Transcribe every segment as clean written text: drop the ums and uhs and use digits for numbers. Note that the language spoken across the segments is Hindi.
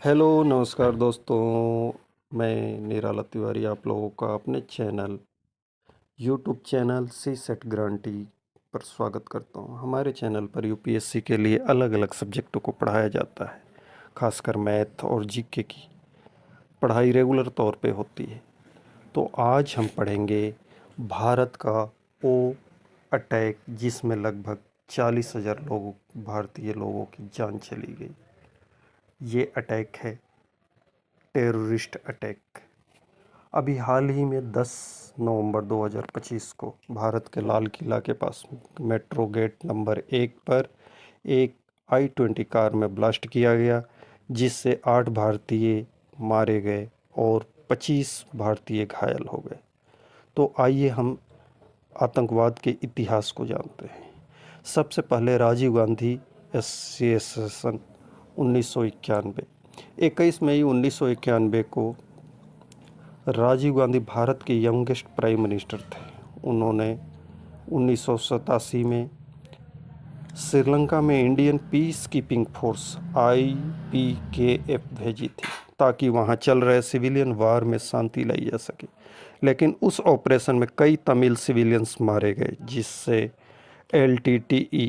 हेलो नमस्कार दोस्तों। मैं निराला तिवारी आप लोगों का अपने YouTube channel CSAT guarantee पर स्वागत करता हूं। हमारे चैनल पर यूपीएससी के लिए अलग अलग सब्जेक्टों को पढ़ाया जाता है। खासकर मैथ और जीके की पढ़ाई रेगुलर तौर पे होती है। तो आज हम पढ़ेंगे भारत का ओ अटैक, जिसमें लगभग 40,000 लोगों भारतीय लोगों की जान चली गई। ये अटैक है टेररिस्ट अटैक। अभी हाल ही में 10 नवंबर 2025 को भारत के लाल किला के पास मेट्रो गेट नंबर 1 पर एक I-20 कार में ब्लास्ट किया गया, जिससे 8 भारतीय मारे गए और 25 भारतीय घायल हो गए। तो आइए हम आतंकवाद के इतिहास को जानते हैं। सबसे पहले राजीव गांधी एसोसिएशन 1991। 21 मई 1991 को राजीव गांधी भारत के यंगेस्ट प्राइम मिनिस्टर थे। उन्होंने 1987 में श्रीलंका में Indian peace keeping force IPKF भेजी थी, ताकि वहां चल रहे सिविलियन वार में शांति लाई जा सके। लेकिन उस ऑपरेशन में कई तमिल सिविलियंस मारे गए, जिससे LTTE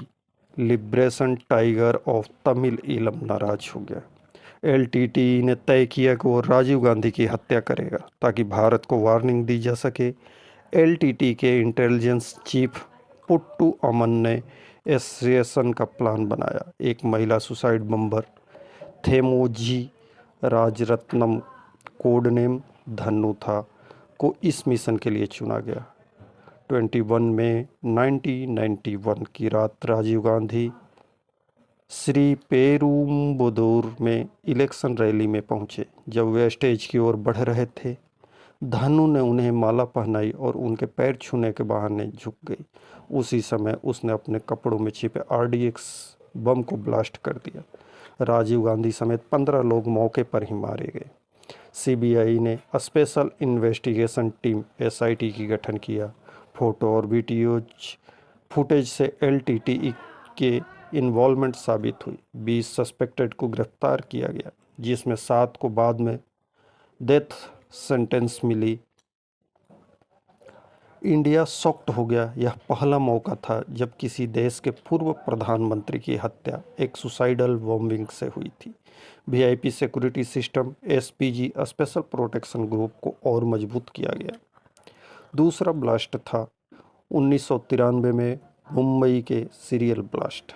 liberation tiger of Tamil Eelam नाराज हो गया। LTTE ने तय किया कि वो राजीव गांधी की हत्या करेगा, ताकि भारत को वार्निंग दी जा सके। LTTE के इंटेलिजेंस चीफ पुट्टू अमन ने एसोसिएशन का प्लान बनाया। एक महिला suicide बम्बर थेमोजी Rajaratnam, code name Dhannu था, को इस मिशन के लिए चुना गया। 21 मई 1991 की रात राजीव गांधी श्री पेरुम्बदूर में इलेक्शन रैली में पहुंचे। जब वे स्टेज की ओर बढ़ रहे थे, धानु ने उन्हें माला पहनाई और उनके पैर छूने के बहाने झुक गई। उसी समय उसने अपने कपड़ों में छिपे RDX बम को ब्लास्ट कर दिया। राजीव गांधी समेत 15 लोग मौके पर ही मारे गए। CBI ने स्पेशल इन्वेस्टिगेशन टीम SIT की गठन किया। फोटो और वीडियो फुटेज से LTTE के इन्वॉल्वमेंट साबित हुई। 20 सस्पेक्टेड को गिरफ्तार किया गया, जिसमें 7 को बाद में डेथ सेंटेंस मिली। इंडिया शॉक्ड हो गया। यह पहला मौका था जब किसी देश के पूर्व प्रधानमंत्री की हत्या एक सुसाइडल बॉम्बिंग से हुई थी। VIP security system SPG special protection group को और मजबूत किया गया। दूसरा ब्लास्ट था 1993 में मुंबई के सीरियल ब्लास्ट।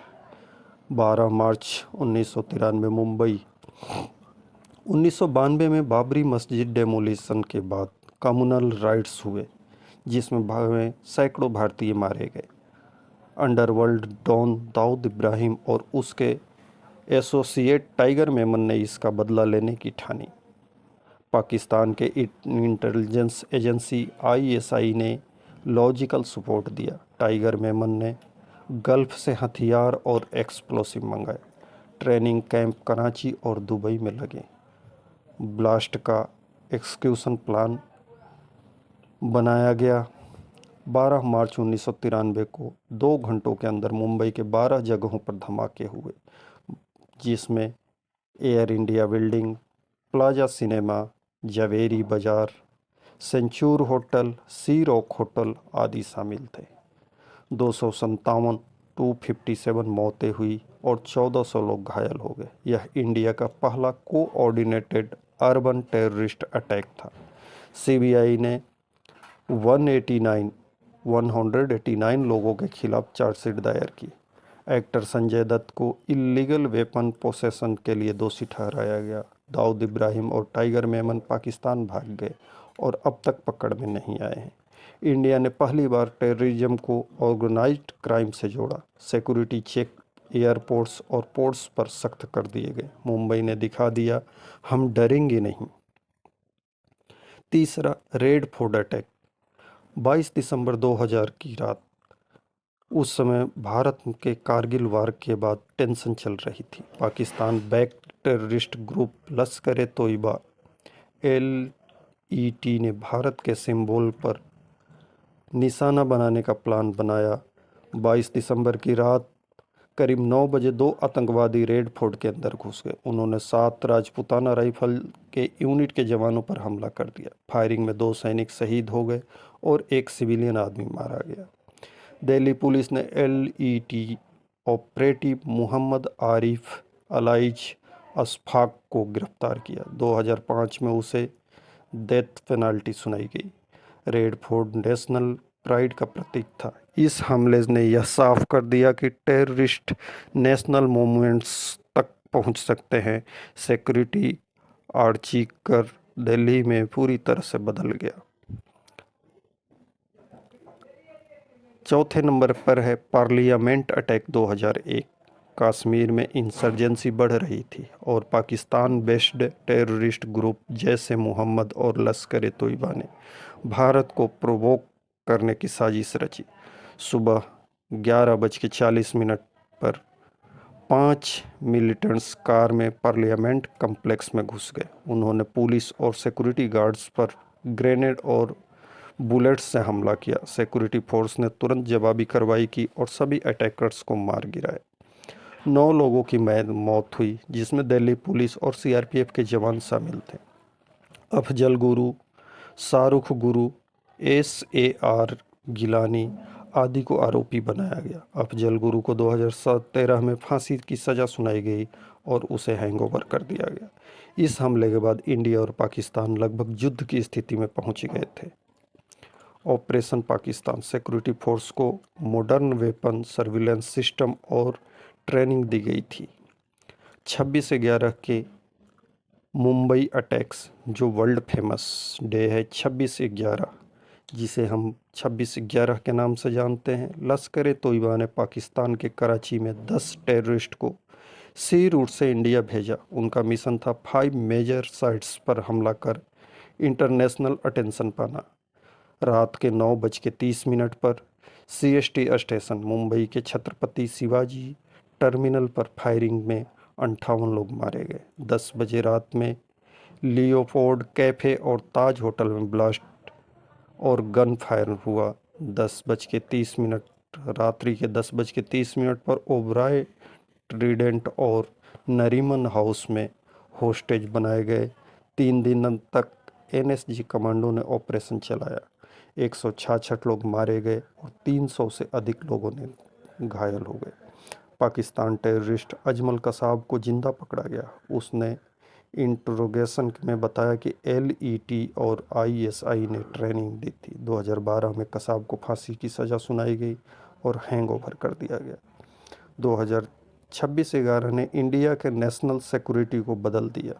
12 मार्च 1993 मुंबई। 1992 में बाबरी मस्जिद डेमोलिशन के बाद कम्युनल राइट्स हुए, जिसमें सैकड़ों भारतीय मारे गए। अंडरवर्ल्ड डॉन दाऊद इब्राहिम और उसके एसोसिएट टाइगर मेमन ने इसका बदला लेने की ठानी। पाकिस्तान के इंटेलिजेंस एजेंसी ISI ने लॉजिकल सपोर्ट दिया। टाइगर मेमन ने गल्फ से हथियार और एक्सप्लोसिव मंगाए। ट्रेनिंग कैंप कराची और दुबई में लगे। ब्लास्ट का एक्सक्यूशन प्लान बनाया गया। 12 मार्च 1993 को 2 घंटों के अंदर मुंबई के 12 जगहों पर धमाके हुए, जिसमें Air India building, plaza cinema, Zaveri Bazaar, Centaur hotel, Sea Rock hotel आदि शामिल थे। 257 मौतें हुई और 1400 लोग घायल हो गए। यह इंडिया का पहला कोऑर्डिनेटेड अर्बन टेररिस्ट अटैक था। CBI ने 189 लोगों के खिलाफ चार्जशीट दायर की। एक्टर संजय दत्त को इलीगल वेपन पोसेसन के लिए दोषी ठहराया गया। दाऊद इब्राहिम और टाइगर मेमन पाकिस्तान भाग गए और अब तक पकड़ में नहीं आए हैं। इंडिया ने पहली बार टेररिज्म को ऑर्गेनाइज्ड क्राइम से जोड़ा। सिक्योरिटी चेक एयरपोर्ट्स और पोर्ट्स पर सख्त कर दिए गए। मुंबई ने दिखा दिया, हम डरेंगे नहीं। तीसरा, रेड फोर्ट अटैक। 22 दिसंबर 2000 की रात। उस समय भारत के कारगिल वार के बाद टेंशन चल रही थी। पाकिस्तान बैक्ड टेररिस्ट ग्रुप लश्कर ए तोयबा LET ने भारत के सिंबल पर निशाना बनाने का प्लान बनाया। 22 दिसंबर की रात करीब 9 बजे 2 आतंकवादी रेड फोर्ट के अंदर घुस गए। उन्होंने 7 राजपूताना राइफल के यूनिट के जवानों पर हमला कर दिया। फायरिंग में 2 सैनिक शहीद हो गए और 1 सिविलियन आदमी मारा गया। दिल्ली पुलिस ने LET operative Mohammad Arif alias Ashfaq को गिरफ्तार किया। 2005 में उसे डेथ पेनाल्टी सुनाई गई। रेड फोर्ट नेशनल प्राइड का प्रतीक था। इस हमले ने यह साफ कर दिया कि टेररिस्ट नेशनल मूवमेंट्स तक पहुंच सकते हैं। सिक्योरिटी आर्चीकर दिल्ली में पूरी तरह से बदल गया। चौथे नंबर पर है पार्लियामेंट अटैक 2001। कश्मीर में इंसर्जेंसी बढ़ रही थी और Pakistan based terrorist group Jaish e Mohammed और लश्कर ए तोयबा ने भारत को प्रोवोक करने की साजिश रची। सुबह 11:40 पर 5 मिलिटेंट्स कार में पार्लियामेंट कम्प्लेक्स में घुस गए। उन्होंने पुलिस और सिक्योरिटी गार्ड्स पर ग्रेनेड और बुलेट्स से हमला किया। सिक्योरिटी फोर्स ने तुरंत जवाबी कार्रवाई की और सभी अटैकर्स को मार गिराया। 9 लोगों की मौत हुई, जिसमें दिल्ली पुलिस और CRPF के जवान शामिल थे। अफजल गुरु, शाहरुख गुरु, SAR गिलानी आदि को आरोपी बनाया गया। अफजल गुरु को 2013 में फांसी की सज़ा सुनाई गई और उसे हैंगओवर कर दिया गया। इस हमले के बाद इंडिया और पाकिस्तान लगभग युद्ध की स्थिति में पहुंच गए थे। ऑपरेशन पाकिस्तान सिक्योरिटी फोर्स को मॉडर्न वेपन सर्विलेंस सिस्टम और ट्रेनिंग दी गई थी। 26/11 के मुंबई अटैक्स, जो वर्ल्ड फेमस डे है 26/11, जिसे हम 26/11 के नाम से जानते हैं, लश्कर ए तोयबा ने पाकिस्तान के कराची में 10 टेररिस्ट को सी रूट से इंडिया भेजा। उनका मिशन था 5 मेजर साइट्स पर हमला कर इंटरनेशनल अटेंशन पाना। रात के 9:30 पर CST स्टेशन मुंबई के छत्रपति शिवाजी टर्मिनल पर फायरिंग में 58 लोग मारे गए। 10 बजे रात में लियोपोल्ड कैफ़े और ताज होटल में ब्लास्ट और गन फायर हुआ। 10:30 रात्रि के 10:30 पर ओबराय ट्रीडेंट और नरीमन हाउस में होस्टेज बनाए गए। 3 दिन तक NSG कमांडो ने ऑपरेशन चलाया। 166 लोग मारे गए और 300 से अधिक लोगों ने घायल हो गए। पाकिस्तान टेररिस्ट अजमल कसाब को जिंदा पकड़ा गया। उसने इंट्रोगेशन में बताया कि LET और ISI ने ट्रेनिंग दी थी। 2012 में कसाब को फांसी की सज़ा सुनाई गई और हैंगओवर कर दिया गया। 2026/11 ने इंडिया के नेशनल सिक्योरिटी को बदल दिया।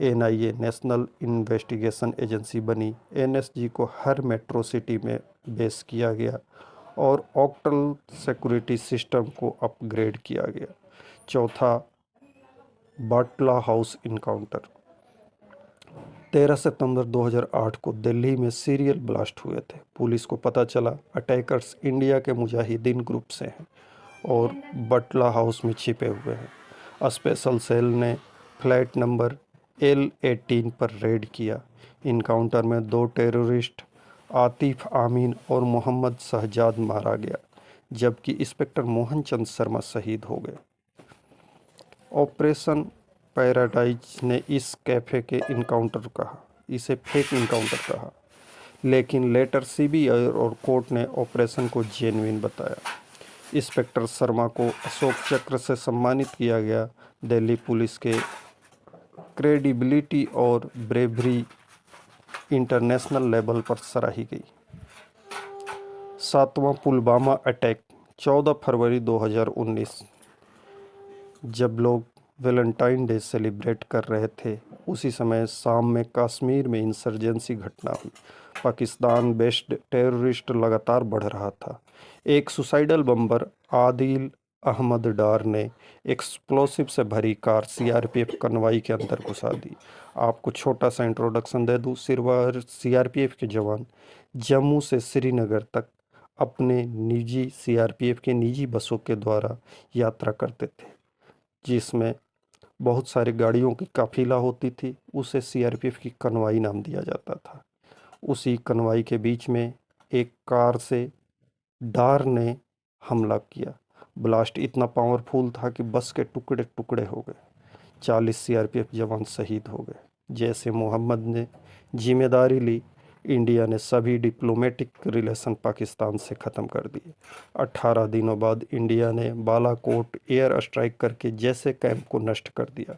NIA नेशनल इन्वेस्टिगेशन एजेंसी बनी। NSG को हर मेट्रो सिटी में बेस किया गया और ऑक्टल सिक्योरिटी सिस्टम को अपग्रेड किया गया। चौथा, बाटला हाउस इनकाउंटर। 13 सितंबर 2008 को दिल्ली में सीरियल ब्लास्ट हुए थे। पुलिस को पता चला अटैकर्स इंडिया के मुजाहिदीन ग्रुप से हैं और बाटला हाउस में छिपे हुए हैं। स्पेशल सेल ने फ्लैट नंबर L18 पर रेड किया। इनकाउंटर में 2 टेररिस्ट आतिफ आमीन और मोहम्मद शहजाद मारा गया, जबकि इंस्पेक्टर मोहन चंद शर्मा शहीद हो गए। ऑपरेशन पैराडाइज ने इस कैफ़े के इनकाउंटर कहा, इसे फेक इनकाउंटर कहा, लेकिन लेटर CBI और कोर्ट ने ऑपरेशन को जेन्युइन बताया। इंस्पेक्टर शर्मा को अशोक चक्र से सम्मानित किया गया। दिल्ली पुलिस के क्रेडिबिलिटी और ब्रेवरी इंटरनेशनल लेवल पर सराही गई। 7वां पुलवामा अटैक 14 फरवरी 2019। जब लोग वैलेंटाइन डे सेलिब्रेट कर रहे थे, उसी समय शाम में कश्मीर में इंसर्जेंसी घटना हुई। पाकिस्तान बेस्ड टेररिस्ट लगातार बढ़ रहा था। एक सुसाइडल बम्बर आदिल अहमद डार ने एक्सप्लोसिव से भरी कार CRPF कनवाई के अंदर घुसा दी। आपको छोटा सा इंट्रोडक्शन दे दूँ। CRPF के जवान जम्मू से श्रीनगर तक अपने निजी CRPF के निजी बसों के द्वारा यात्रा करते थे, जिसमें बहुत सारी गाड़ियों की काफिला होती थी। उसे CRPF की कनवाई नाम दिया जाता था। उसी कनवाई के बीच में एक कार से डार ने हमला किया। ब्लास्ट इतना पावरफुल था कि बस के टुकड़े टुकड़े हो गए। 40 सीआरपीएफ जवान शहीद हो गए। जैसे मोहम्मद ने जिम्मेदारी ली, इंडिया ने सभी डिप्लोमेटिक रिलेशन पाकिस्तान से ख़त्म कर दिए। 18 दिनों बाद इंडिया ने बालाकोट एयर स्ट्राइक करके जैसे कैंप को नष्ट कर दिया।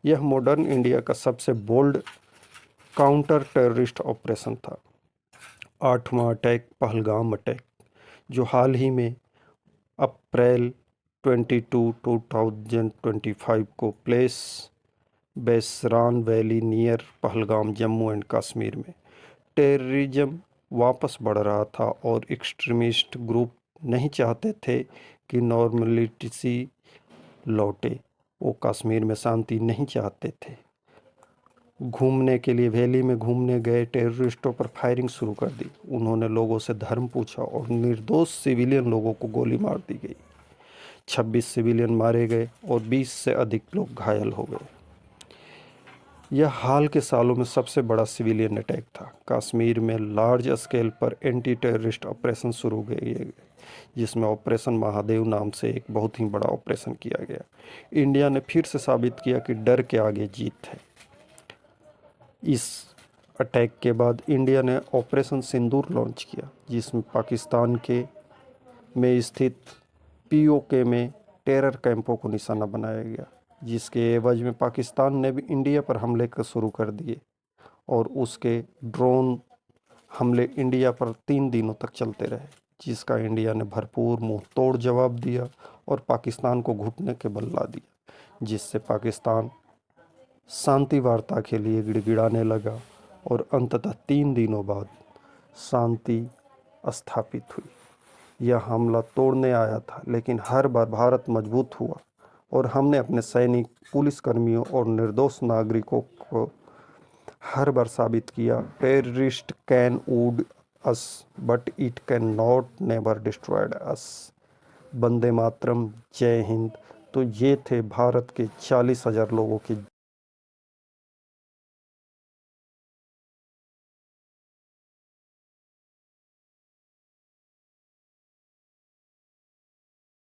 यह मॉडर्न इंडिया का सबसे बोल्ड काउंटर टेररिस्ट ऑपरेशन था। 8वां अटैक पहलगाम अटैक, जो हाल ही में अप्रैल 22, 2025 को place Baisaran valley near Pahalgam Jammu and Kashmir में। टेररिज्म वापस बढ़ रहा था और एक्सट्रीमिस्ट ग्रुप नहीं चाहते थे कि नॉर्मलिटी लौटे। वो कश्मीर में शांति नहीं चाहते थे। घूमने के लिए वैली में घूमने गए टेररिस्टों पर फायरिंग शुरू कर दी। उन्होंने लोगों से धर्म पूछा और निर्दोष सिविलियन लोगों को गोली मार दी गई। 26 सिविलियन मारे गए और 20 से अधिक लोग घायल हो गए। यह हाल के सालों में सबसे बड़ा सिविलियन अटैक था। कश्मीर में लार्ज स्केल पर एंटी टेररिस्ट ऑपरेशन शुरू किए गए, जिसमें ऑपरेशन महादेव नाम से एक बहुत ही बड़ा ऑपरेशन किया गया। इंडिया ने फिर से साबित किया कि डर के आगे जीत है। इस अटैक के बाद इंडिया ने ऑपरेशन सिंदूर लॉन्च किया, जिसमें पाकिस्तान के में स्थित पीओके में टेरर कैंपों को निशाना बनाया गया, जिसके एवज में पाकिस्तान ने भी इंडिया पर हमले कर शुरू कर दिए और उसके ड्रोन हमले इंडिया पर 3 दिनों तक चलते रहे, जिसका इंडिया ने भरपूर मुंह तोड़ जवाब दिया और पाकिस्तान को घुटने के बल ला दिया, जिससे पाकिस्तान शांति वार्ता के लिए गिड़गिड़ाने लगा और अंततः 3 दिनों बाद शांति स्थापित हुई। यह हमला तोड़ने आया था, लेकिन हर बार भारत मजबूत हुआ और हमने अपने सैनिक, पुलिसकर्मियों और निर्दोष नागरिकों को हर बार साबित किया, terrorist can wound us but it can not never destroyed us. वंदे मातरम, जय हिंद। तो ये थे भारत के 40,000 लोगों के